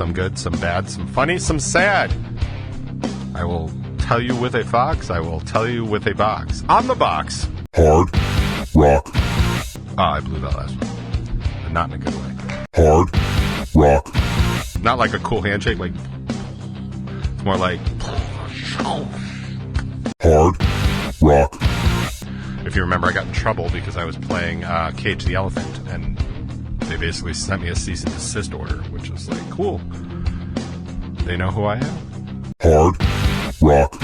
some good, some bad, some funny, some sad. I will tell you with a fox, I will tell you with a box. On the box. Hard Rock. I blew that last one. But not in a good way. Hard Rock. Not like a cool handshake, like... It's more like... Hard Rock. If you remember, I got in trouble because I was playing Cage the Elephant, and they basically sent me a cease and desist order, which was like, cool. They know who I am. Hard Rock.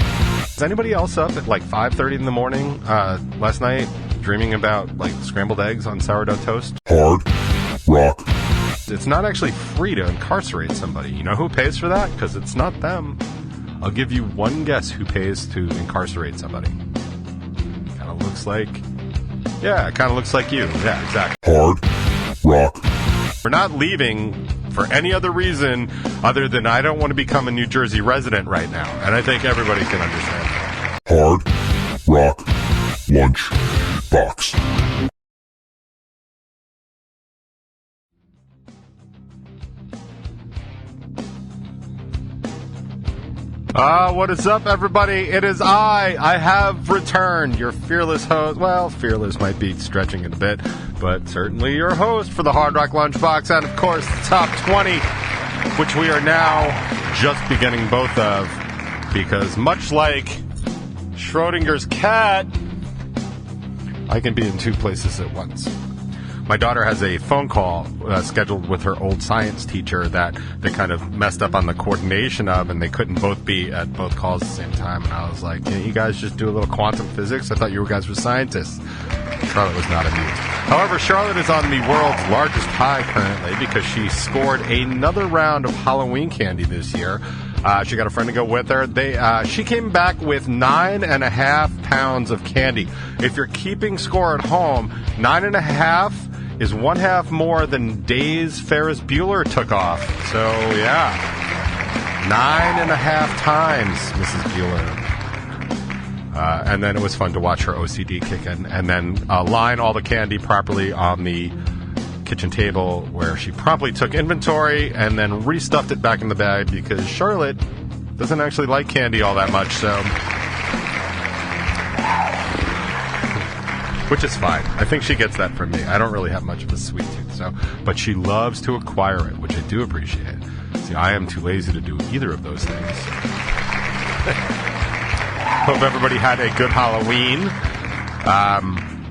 Is anybody else up at like 5:30 in the morning last night dreaming about like scrambled eggs on sourdough toast? Hard Rock. It's not actually free to incarcerate somebody. You know who pays for that? Because it's not them. I'll give you one guess who pays to incarcerate somebody. Kind of looks like... Yeah, it kind of looks like you. Yeah, exactly. Hard Rock. We're not leaving for any other reason other than I don't want to become a New Jersey resident right now. And I think everybody can understand that. Hard Rock Lunchbox. What is up, everybody? It is I have returned, your fearless host. Well, fearless might be stretching it a bit, but certainly your host for the Hard Rock Lunchbox, and of course, the top 20, which we are now just beginning both of, because much like Schrodinger's cat, I can be in two places at once. My daughter has a phone call scheduled with her old science teacher that they kind of messed up on the coordination of, and they couldn't both be at both calls at the same time. And I was like, can't you guys just do a little quantum physics? I thought you guys were scientists. Charlotte was not amused. However, Charlotte is on the world's largest high currently because she scored another round of Halloween candy this year. She got a friend to go with her. She came back with 9.5 pounds of candy. If you're keeping score at home, 9.5 is 1/2 more than days Ferris Bueller took off. So, yeah. 9.5 times, Mrs. Bueller. And then it was fun to watch her OCD kick in. And then line all the candy properly on the kitchen table, where she promptly took inventory and then restuffed it back in the bag because Charlotte doesn't actually like candy all that much, so... Which is fine. I think she gets that from me. I don't really have much of a sweet tooth, but she loves to acquire it, which I do appreciate. See, I am too lazy to do either of those things. Hope everybody had a good Halloween.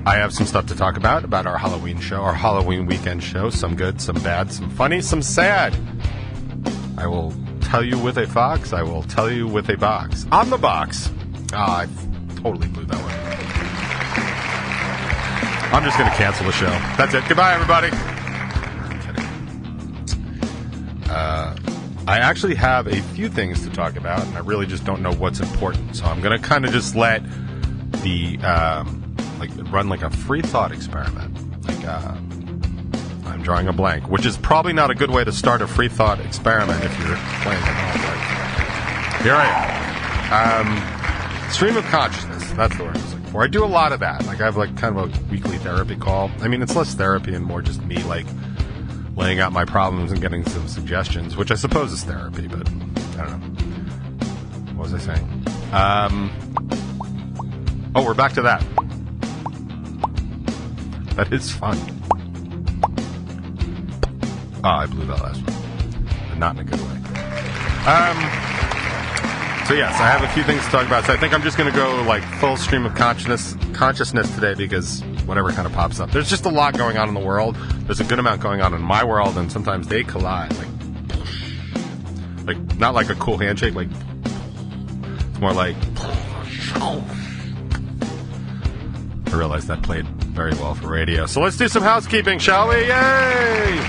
I have some stuff to talk about our Halloween show, our Halloween weekend show. Some good, some bad, some funny, some sad. I will tell you with a fox. I will tell you with a box. On the box. I totally blew that one. I'm just going to cancel the show. That's it. Goodbye, everybody. I'm kidding. I actually have a few things to talk about, and I really just don't know what's important. So I'm going to kind of just let the, run like a free thought experiment. I'm drawing a blank, which is probably not a good way to start a free thought experiment if you're playing at home. But here I am. Stream of consciousness. That's the word I was looking for. I do a lot of that. I have kind of a weekly therapy call. I mean, it's less therapy and more just me laying out my problems and getting some suggestions, which I suppose is therapy, but I don't know. What was I saying? We're back to that. That is fun. I blew that last one. But not in a good way. So yes, I have a few things to talk about. So I think I'm just going to go full stream of consciousness today because whatever kind of pops up. There's just a lot going on in the world. There's a good amount going on in my world, and sometimes they collide. Not like a cool handshake. It's more like... I realized that played very well for radio. So let's do some housekeeping, shall we? Yay!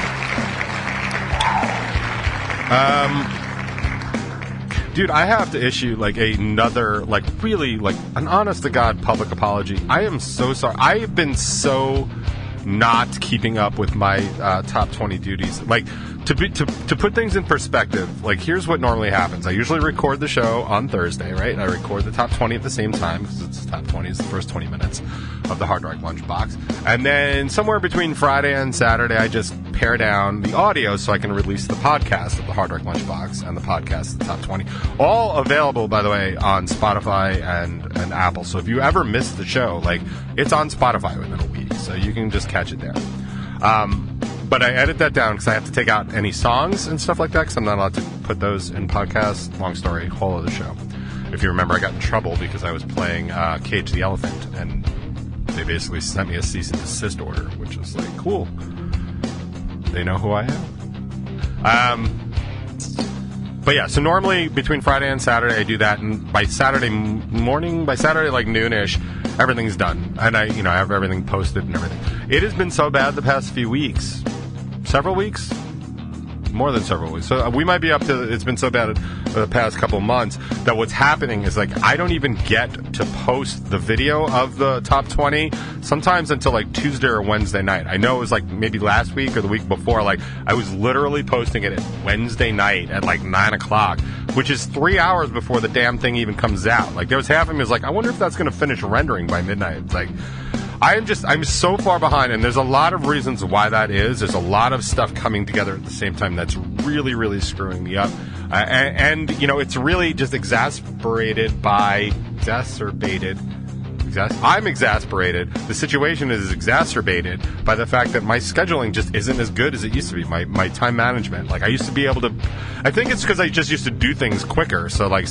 Dude, I have to issue another really an honest to God public apology. I am so sorry. I have been so not keeping up with my top 20 duties. To put things in perspective, like, here's what normally happens. I usually record the show on Thursday, right? And I record the top 20 at the same time, because it's top 20 is the first 20 minutes of the Hard Rock Lunchbox. And then somewhere between Friday and Saturday, I just pare down the audio so I can release the podcast of the Hard Rock Lunchbox and the podcast of the top 20. All available, by the way, on Spotify and Apple. So if you ever miss the show, like, it's on Spotify within a week, so you can just catch it there. But I edit that down because I have to take out any songs and stuff like that, because I'm not allowed to put those in podcasts. Long story, whole other show. If you remember, I got in trouble because I was playing Cage the Elephant, and they basically sent me a cease and desist order, which was like, cool. They know who I am. But yeah, so normally between Friday and Saturday I do that, and by Saturday morning, by Saturday like noonish, everything's done, and I have everything posted and everything. It has been so bad the past few weeks. Several weeks? More than several weeks. So we might be up to, it's been so bad for the past couple months that what's happening is, like, I don't even get to post the video of the top 20 sometimes until like Tuesday or Wednesday night. I know it was like maybe last week or the week before, like, I was literally posting it at Wednesday night at like 9 o'clock, which is 3 hours before the damn thing even comes out. Like, there was half of me was like, I wonder if that's going to finish rendering by midnight. It's like, I'm so far behind, and there's a lot of reasons why that is. There's a lot of stuff coming together at the same time that's really, really screwing me up. And it's really just exacerbated. I'm exasperated. The situation is exacerbated by the fact that my scheduling just isn't as good as it used to be. My time management. Like, I used to be able to... I think it's because I just used to do things quicker. So, like,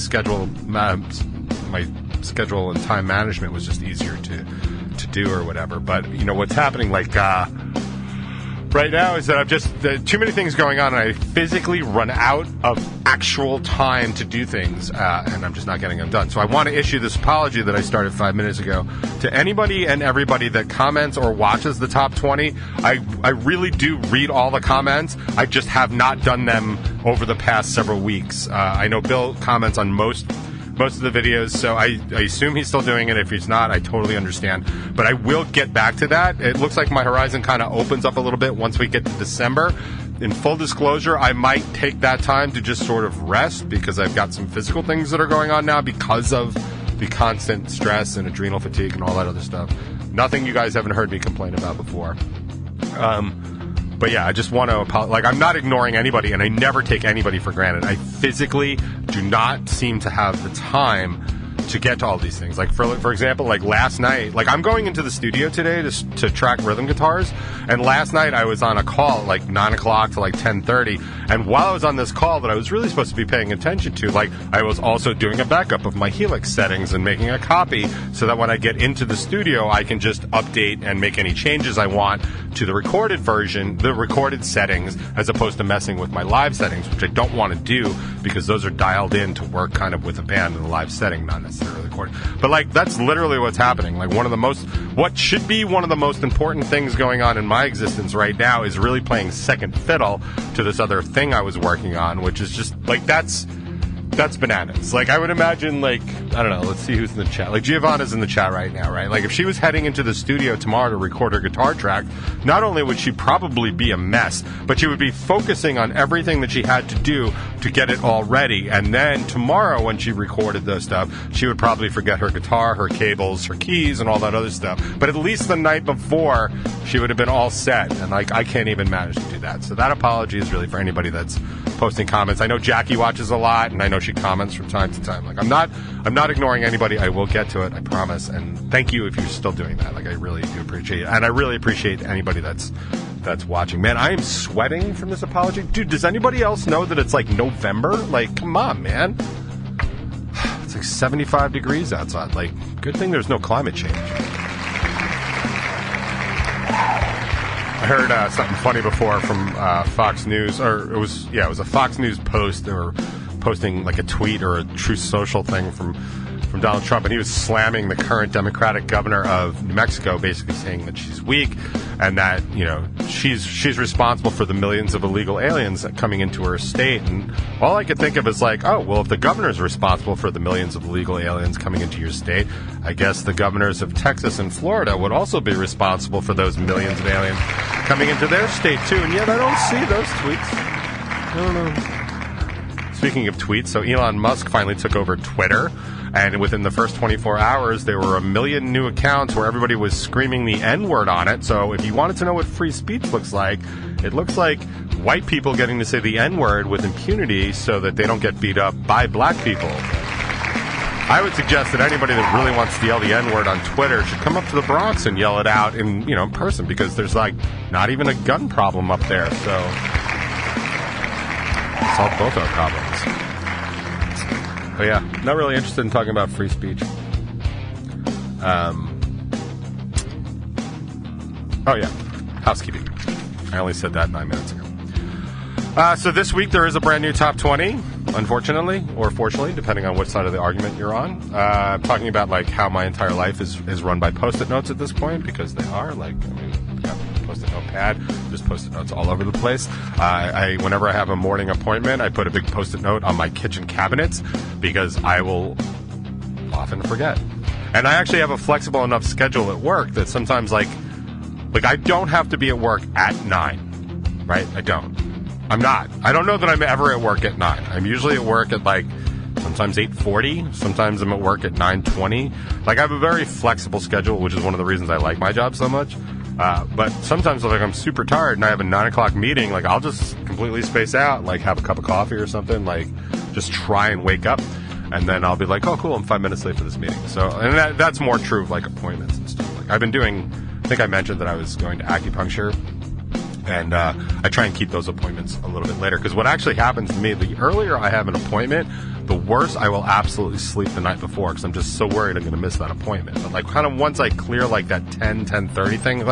my schedule and time management was just easier to do or whatever. But what's happening, like, right now is that I've just too many things going on, and I physically run out of actual time to do things, and I'm just not getting them done. So I want to issue this apology that I started 5 minutes ago to anybody and everybody that comments or watches the top 20. I really do read all the comments. I just have not done them over the past several weeks. I know Bill comments on most of the videos, so I assume he's still doing it. If he's not, I totally understand. But I will get back to that. It looks like my horizon kind of opens up a little bit once we get to December. In full disclosure, I might take that time to just sort of rest, because I've got some physical things that are going on now because of the constant stress and adrenal fatigue and all that other stuff. Nothing you guys haven't heard me complain about before. But yeah, I just want to apologize. Like, I'm not ignoring anybody, and I never take anybody for granted. I physically do not seem to have the time to get to all these things. Like, for example, like last night, like, I'm going into the studio today to track rhythm guitars, and last night I was on a call at like 9 o'clock to like 10:30, and while I was on this call that I was really supposed to be paying attention to, like, I was also doing a backup of my Helix settings and making a copy so that when I get into the studio I can just update and make any changes I want to the recorded version, the recorded settings, as opposed to messing with my live settings, which I don't want to do because those are dialed in to work kind of with a band in the live setting, not necessarily recorded. But, like, that's literally what's happening. Like, what should be one of the most important things going on in my existence right now is really playing second fiddle to this other thing I was working on, which is just, like, that's bananas. Like, I would imagine, like, I don't know, let's see who's in the chat. Like, Giovanna's in the chat right now, right? Like, if she was heading into the studio tomorrow to record her guitar track, not only would she probably be a mess, but she would be focusing on everything that she had to do to get it all ready. And then tomorrow, when she recorded those stuff, she would probably forget her guitar, her cables, her keys, and all that other stuff. But at least the night before, she would have been all set. And, like, I can't even manage to do that. So that apology is really for anybody that's posting comments. I know Jackie watches a lot, and I know she comments from time to time. Like, I'm not ignoring anybody. I will get to it, I promise. And thank you if you're still doing that. Like, I really do appreciate it. And I really appreciate anybody that's watching. Man, I am sweating from this apology. Dude, does anybody else know that it's like November? Like, come on, man. It's like 75 degrees outside. Like, good thing there's no climate change. I heard something funny before from Fox News, or it was a Fox News post. They were posting like a tweet or a Truth Social thing from Donald Trump, and he was slamming the current Democratic governor of New Mexico, basically saying that she's weak and that, she's responsible for the millions of illegal aliens coming into her state. And all I could think of is like, oh, well, if the governor's responsible for the millions of illegal aliens coming into your state, I guess the governors of Texas and Florida would also be responsible for those millions of aliens coming into their state too. And yet I don't see those tweets. don't know. Speaking of tweets, so Elon Musk finally took over Twitter, and within the first 24 hours, there were 1 million new accounts where everybody was screaming the N-word on it. So if you wanted to know what free speech looks like, it looks like white people getting to say the N-word with impunity so that they don't get beat up by black people. I would suggest that anybody that really wants to yell the N-word on Twitter should come up to the Bronx and yell it out in person, because there's not even a gun problem up there. So solve both our problems. But yeah, not really interested in talking about free speech. Oh yeah, housekeeping. I only said that 9 minutes ago. So this week there is a brand new top 20, unfortunately, or fortunately, depending on which side of the argument you're on. Talking about how my entire life is run by Post-it notes at this point, because they are Post-it note pad, just Post-it notes all over the place. Whenever I have a morning appointment, I put a big Post-it note on my kitchen cabinets, because I will often forget. And I actually have a flexible enough schedule at work that sometimes I don't have to be at work at 9, right? I don't know that I'm ever at work at 9. I'm usually at work at sometimes 8:40, sometimes I'm at work at 9:20. I have a very flexible schedule, which is one of the reasons I like my job so much. But sometimes I'm super tired and I have a 9 o'clock meeting, I'll just completely space out, have a cup of coffee or something, just try and wake up, and then I'll be oh cool, I'm 5 minutes late for this meeting. So, and that's more true of appointments and stuff. I've been doing, I think I mentioned that I was going to acupuncture, and I try and keep those appointments a little bit later, because what actually happens to me, the earlier I have an appointment, the worse I will absolutely sleep the night before, because I'm just so worried I'm going to miss that appointment. But once I clear that 10:30 thing,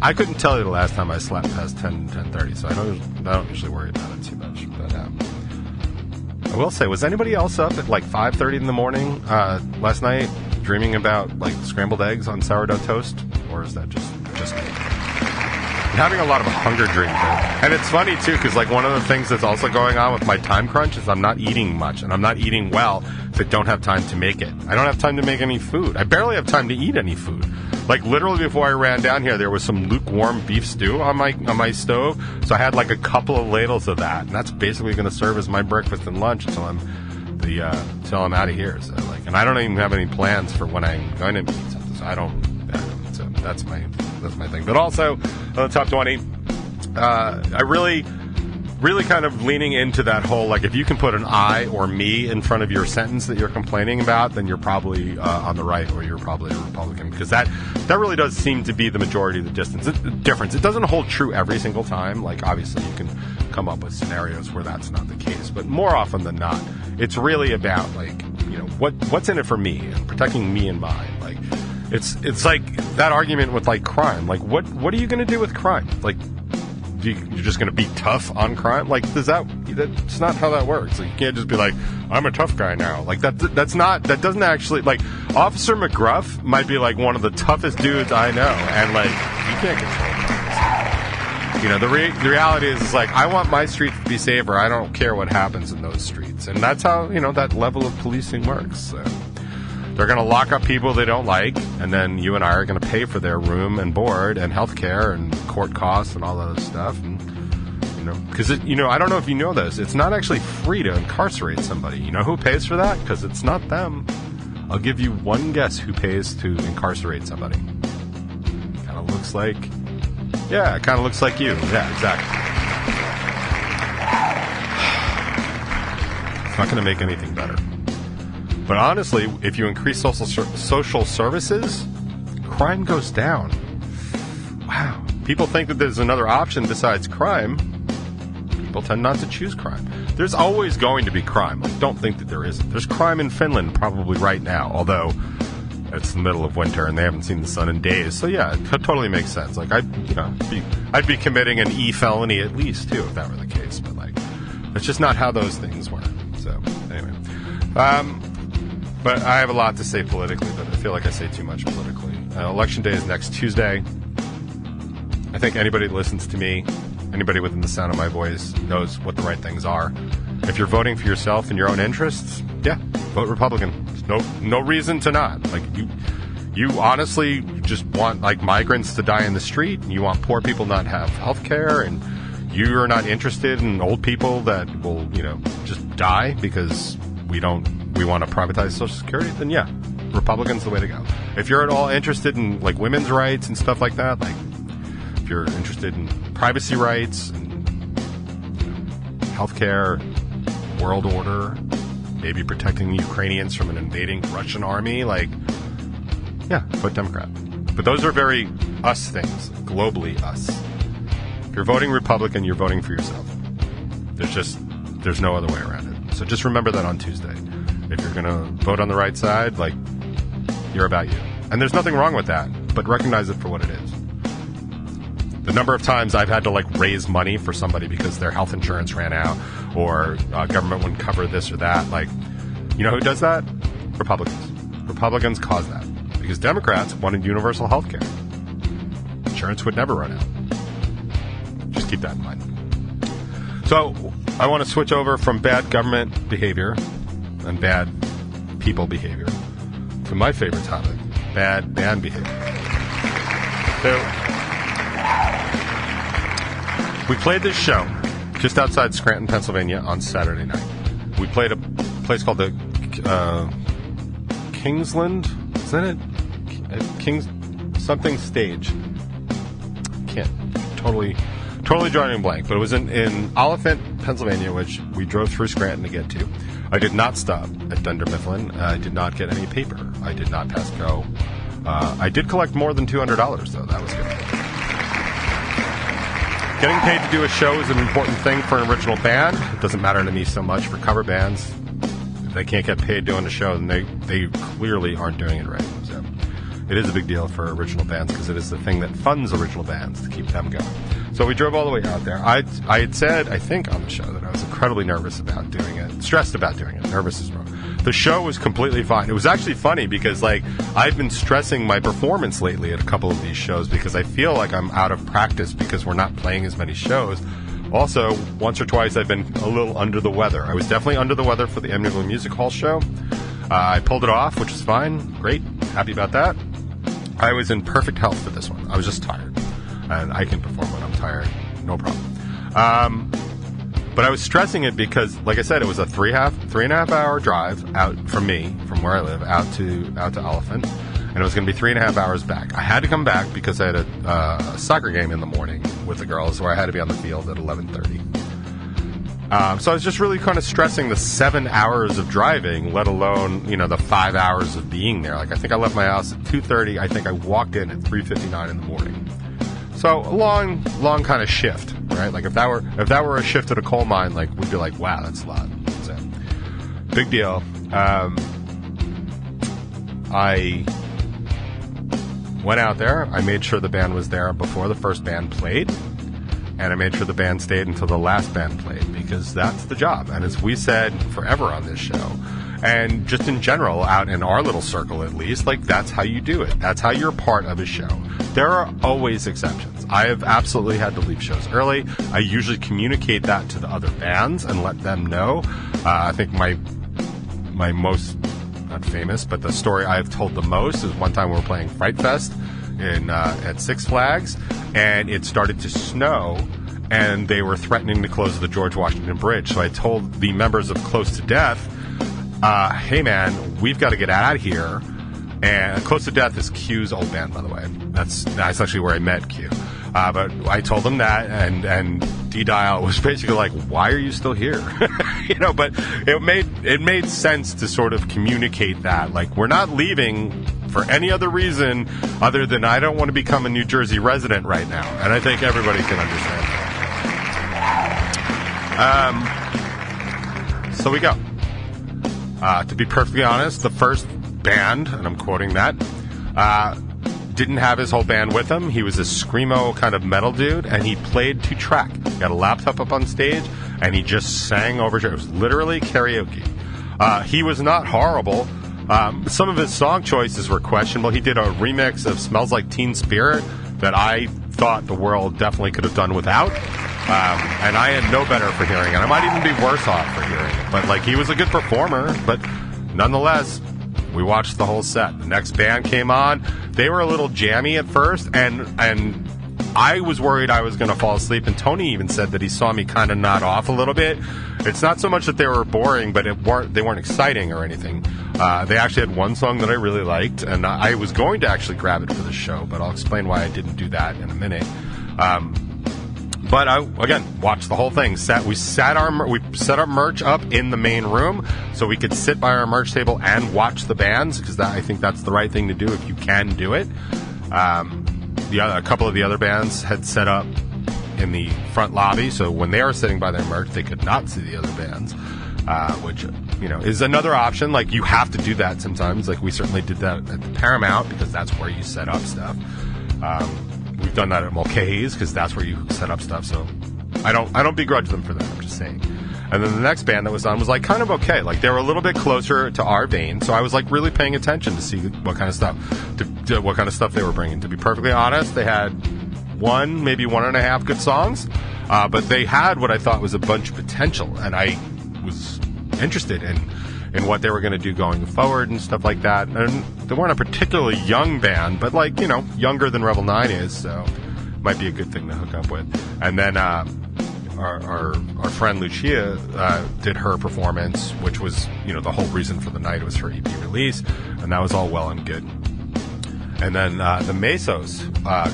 I couldn't tell you the last time I slept past 10:30, so I don't usually worry about it too much. But I will say, was anybody else up at 5:30 in the morning last night dreaming about scrambled eggs on sourdough toast, or is that just me? I'm having a lot of hunger dreams, and it's funny too, because one of the things that's also going on with my time crunch is I'm not eating much, and I'm not eating well, so I don't have time to make it. I don't have time to make any food. I barely have time to eat any food. Literally before I ran down here, there was some lukewarm beef stew on my stove, so I had a couple of ladles of that, and that's basically going to serve as my breakfast and lunch until I'm out of here. So and I don't even have any plans for when I'm going to eat something. So so that's my thing. But also on the top 20, I really kind of leaning into that whole if you can put an I or me in front of your sentence that you're complaining about, then you're probably on the right, or you're probably a Republican, because that really does seem to be the majority of the difference. It doesn't hold true every single time. Obviously you can come up with scenarios where that's not the case, but more often than not, it's really about what's in it for me and protecting me and mine. It's that argument with crime. What are you going to do with crime? You're just going to be tough on crime? That's not how that works. You can't just be I'm a tough guy now. That doesn't actually, Officer McGruff might be one of the toughest dudes I know, and you can't control him. The reality is I want my streets to be safer. I don't care what happens in those streets. And that's how, that level of policing works. So they're going to lock up people they don't like, and then you and I are going to pay for their room and board and health care and court costs and all that other stuff. And, because, I don't know if you know this, it's not actually free to incarcerate somebody. You know who pays for that? Because it's not them. I'll give you one guess who pays to incarcerate somebody. Kind of looks like... Yeah, it kind of looks like you. Yeah, exactly. It's not going to make anything better. But honestly, if you increase social services, crime goes down. Wow. People think that there's another option besides crime. People tend not to choose crime. There's always going to be crime. Don't think that there isn't. There's crime in Finland probably right now, although it's the middle of winter and they haven't seen the sun in days. So yeah, it totally makes sense. I'd be committing an felony at least too if that were the case. But that's just not how those things work. So anyway, but I have a lot to say politically, but I feel like I say too much politically. Election day is next Tuesday. I think anybody that listens to me, anybody within the sound of my voice, knows what the right things are. If you're voting for yourself and your own interests, yeah, vote Republican. There's no reason to not. You honestly just want migrants to die in the street, and you want poor people not have health care, and you are not interested in old people that will, just die because we want to privatize Social Security, then yeah, Republicans the way to go. If you're at all interested in like women's rights and stuff like that, like if you're interested in privacy rights and healthcare, world order, maybe protecting the Ukrainians from an invading Russian army, like, yeah, vote Democrat. But those are very us things, globally us. If you're voting Republican, you're voting for yourself. There's no other way around it. So just remember that on Tuesday. If you're going to vote on the right side, like, you're about you. And there's nothing wrong with that, but recognize it for what it is. The number of times I've had to, like, raise money for somebody because their health insurance ran out or government wouldn't cover this or that, like, you know who does that? Republicans. Republicans cause that because Democrats wanted universal health care. Insurance would never run out. Just keep that in mind. So I want to switch over from bad government behavior and bad people behavior to my favorite topic, bad band behavior. So we played this show just outside Scranton, Pennsylvania on Saturday night. We played a place called the Kingsland, isn't it? Kings something stage. Can't totally drawing a blank, but it was in Oliphant, Pennsylvania, which we drove through Scranton to get to. I did not stop at Dunder Mifflin. I did not get any paper. I did not pass go. I did collect more than $200 though. That was good. Getting paid to do a show is an important thing for an original band. It doesn't matter to me so much for cover bands. If they can't get paid doing a show, then they clearly aren't doing it right. So it is a big deal for original bands because it is the thing that funds original bands to keep them going. So we drove all the way out there. I had said, I think on the show, that I was incredibly nervous about doing it, stressed about doing it. Nervous is wrong. The show was completely fine. It was actually funny because, like, I've been stressing my performance lately at a couple of these shows because I feel like I'm out of practice because we're not playing as many shows. Also, once or twice I've been a little under the weather. I was definitely under the weather for the Amityville Music Hall show. I pulled it off, which was fine. Great. Happy about that. I was in perfect health for this one. I was just tired. And I can perform when I'm tired. No problem. But I was stressing it because, like I said, it was a 3.5 hour drive out from me, from where I live, out to Oliphant, and it was going to be 3.5 hours back. I had to come back because I had a soccer game in the morning with the girls, where I had to be on the field at 11:30. So I was just really kind of stressing the 7 hours of driving, let alone the 5 hours of being there. Like I think I left my house at 2:30. I think I walked in at 3:59 in the morning. So a long kind of shift, right? Like if that were a shift at a coal mine, like we'd be like, wow, that's a lot. So, big deal. I went out there. I made sure the band was there before the first band played, and I made sure the band stayed until the last band played because that's the job. And as we said forever on this show, and just in general, out in our little circle at least, like that's how you do it. That's how you're part of a show. There are always exceptions. I have absolutely had to leave shows early. I usually communicate that to the other bands and let them know. I think my most, not famous, but the story I've told the most is one time we were playing Fright Fest at Six Flags, and it started to snow, and they were threatening to close the George Washington Bridge. So I told the members of Close to Death, hey man, we've got to get out of here. And Close to Death is Q's old band, by the way. That's actually where I met Q. But I told them that, and D-Dial was basically like, why are you still here? But it made sense to sort of communicate that. Like, we're not leaving for any other reason other than I don't want to become a New Jersey resident right now. And I think everybody can understand that. So we go. To be perfectly honest, the first band, and I'm quoting that, didn't have his whole band with him. He was a screamo kind of metal dude, and he played to track. He got a laptop up on stage, and he just sang over. It was literally karaoke. He was not horrible. Some of his song choices were questionable. He did a remix of Smells Like Teen Spirit that I thought the world definitely could have done without. And I had no better for hearing it. I might even be worse off for hearing it. But, like, he was a good performer, but nonetheless, we watched the whole set. The next band came on. They were a little jammy at first, and I was worried I was going to fall asleep, and Tony even said that he saw me kind of nod off a little bit. It's not so much that they were boring, but they weren't exciting or anything. They actually had one song that I really liked, and I was going to actually grab it for the show, but I'll explain why I didn't do that in a minute. But I, again, watched the whole thing. We set our merch up in the main room so we could sit by our merch table and watch the bands, because I think that's the right thing to do if you can do it. A couple of the other bands had set up in the front lobby, so when they were sitting by their merch, they could not see the other bands, which, is another option. Like, you have to do that sometimes. Like, we certainly did that at the Paramount, because that's where you set up stuff. We've done that at Mulcahy's, because that's where you set up stuff, so I don't begrudge them for that, I'm just saying. And then the next band that was on was, like, kind of okay. Like, they were a little bit closer to our vein, so I was, like, really paying attention to see what kind of stuff they were bringing. To be perfectly honest, they had maybe 1.5 good songs, but they had what I thought was a bunch of potential, and I was interested in what they were going to do going forward and stuff like that. And they weren't a particularly young band, but, like, younger than Revel 9 is, so might be a good thing to hook up with. And then our friend Lucia did her performance, which was, the whole reason for the night. It was her EP release, and that was all well and good. And then the Mesos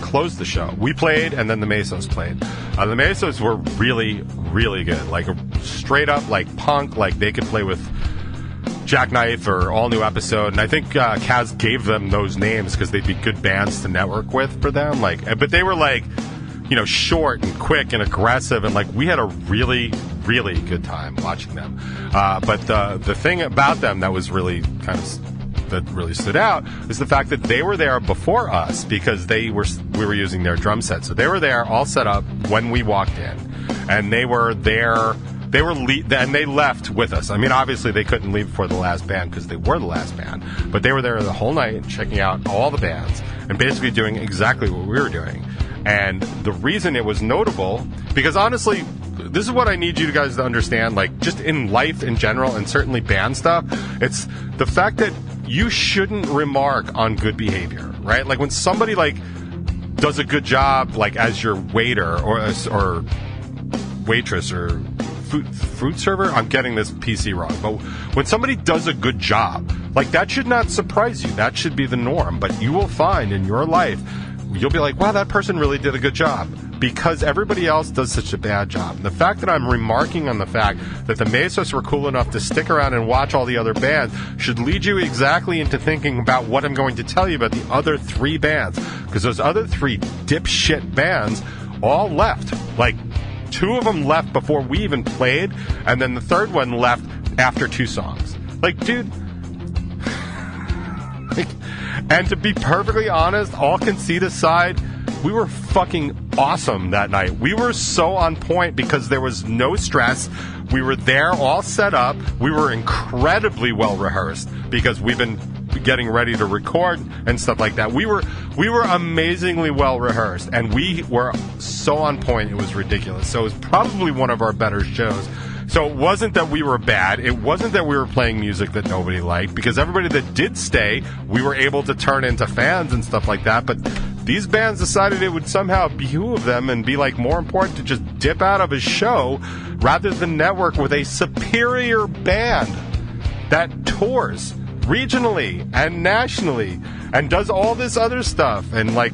closed the show. We played, and then the Mesos played. The Mesos were really, really good. Like, straight up, like, punk. Like, they could play with Jackknife or All New Episode, and I think Kaz gave them those names because they'd be good bands to network with for them. Like, but they were, like, short and quick and aggressive, and, like, we had a really, really good time watching them. But the thing about them that was really that really stood out is the fact that they were there before us, because we were using their drum set. So they were there all set up when we walked in, and they were there. And they left with us. I mean, obviously they couldn't leave before the last band because they were the last band, but they were there the whole night checking out all the bands and basically doing exactly what we were doing. And the reason it was notable, because honestly, this is what I need you guys to understand, like, just in life in general, and certainly band stuff, it's the fact that you shouldn't remark on good behavior, right? Like, when somebody, like, does a good job, like, as your waiter or waitress or fruit server, I'm getting this PC wrong, but when somebody does a good job, like, that should not surprise you. That should be the norm. But you will find in your life, you'll be like, wow, that person really did a good job, because everybody else does such a bad job. And the fact that I'm remarking on the fact that the Mesos were cool enough to stick around and watch all the other bands should lead you exactly into thinking about what I'm going to tell you about the other 3 bands, because those other 3 dipshit bands all left. Like, 2 of them left before we even played, and then the third one left after 2 songs. Like, dude. And to be perfectly honest, all conceit aside, we were fucking awesome that night. We were so on point because there was no stress. We were there all set up. We were incredibly well rehearsed because we've been getting ready to record and stuff like that. We were amazingly well rehearsed, and we were so on point, it was ridiculous. So it was probably one of our better shows. So it wasn't that we were bad. It wasn't that we were playing music that nobody liked, because everybody that did stay, we were able to turn into fans and stuff like that. But these bands decided it would somehow behoove them and be, like, more important to just dip out of a show rather than network with a superior band that tours regionally and nationally and does all this other stuff. And, like,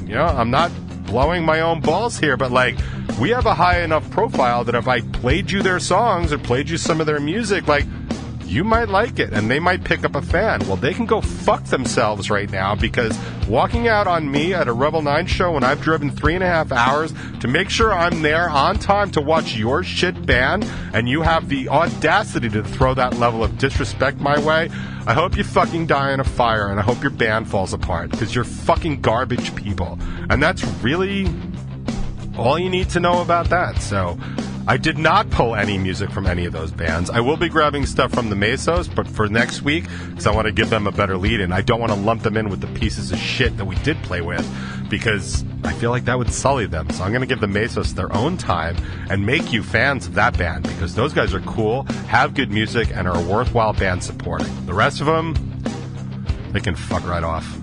I'm not blowing my own balls here, but, like, we have a high enough profile that if I played you their songs or played you some of their music, like, you might like it and they might pick up a fan. Well, they can go fuck themselves right now, because walking out on me at a Revel 9 show when I've driven 3.5 hours to make sure I'm there on time to watch your shit band, and you have the audacity to throw that level of disrespect my way, I hope you fucking die in a fire, and I hope your band falls apart, because you're fucking garbage people. And that's really all you need to know about that. So I did not pull any music from any of those bands. I will be grabbing stuff from the Mesos, but for next week, because I want to give them a better lead-in. I don't want to lump them in with the pieces of shit that we did play with, because I feel like that would sully them. So I'm going to give the Mesos their own time and make you fans of that band, because those guys are cool, have good music, and are a worthwhile band supporting. The rest of them, they can fuck right off.